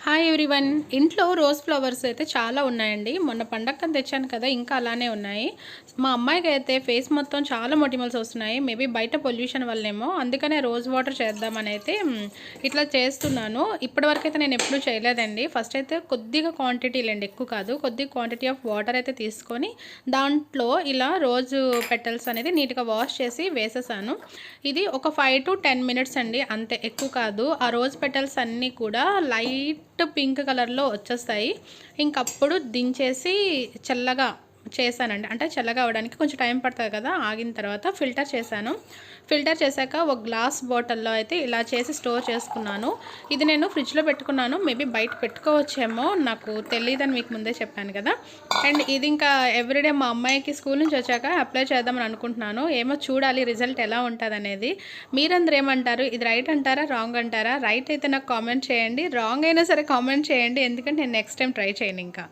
Hi everyone. ఇంట్లో rose flowers అయితే చాలా ఉన్నాయండి. మొన్న పండక్కని తెచ్చాను కదా, ఇంకా అలానే ఉన్నాయి. మా అమ్మాయికి అయితే ఫేస్ మొత్తం చాలా మొటిమల్స్ వస్తున్నాయి. మేబీ బయట పొల్యూషన్ వల్లేమో, అందుకనే రోజ్ వాటర్ చేద్దామని అయితే ఇట్లా చేస్తున్నాను. ఇప్పటివరకు అయితే నేను ఎప్పుడూ చేయలేదండి. ఫస్ట్ అయితే కొద్దిగా క్వాంటిటీ లేండి, ఎక్కువ కాదు, కొద్దిగా క్వాంటిటీ ఆఫ్ వాటర్ అయితే తీసుకొని దాంట్లో ఇలా రోజు పెటల్స్ అనేది నీట్గా వాష్ చేసి వేసేసాను. ఇది ఒక 5 to 10 మినిట్స్ అండి, అంతే, ఎక్కువ కాదు. ఆ రోజ్ పెటల్స్ అన్నీ కూడా లైట్ పింక్ కలర్లో వచ్చేస్తాయి. ఇంకప్పుడు దించేసి చల్లగా చేశానండి. అంటే చల్లగా అవ్వడానికి కొంచెం టైం పడుతుంది కదా, ఆగిన తర్వాత ఫిల్టర్ చేశాను. ఫిల్టర్ చేశాక ఒక గ్లాస్ బాటిల్లో అయితే ఇలా చేసి స్టోర్ చేసుకున్నాను. ఇది నేను ఫ్రిడ్జ్లో పెట్టుకున్నాను. మేబీ బయట పెట్టుకోవచ్చేమో, నాకు తెలియదని మీకు ముందే చెప్పాను కదా. అండ్ ఇది ఇంకా ఎవ్రీడే మా అమ్మాయికి స్కూల్ నుంచి వచ్చాక అప్లై చేద్దామని అనుకుంటున్నాను. ఏమో చూడాలి రిజల్ట్ ఎలా ఉంటుంది అనేది. మీరందరూ ఏమంటారు? ఇది రైట్ అంటారా, రాంగ్ అంటారా? రైట్ అయితే నాకు కామెంట్ చేయండి, రాంగ్ అయినా సరే కామెంట్ చేయండి, ఎందుకంటే నేను నెక్స్ట్ టైం ట్రై చేయను ఇంకా.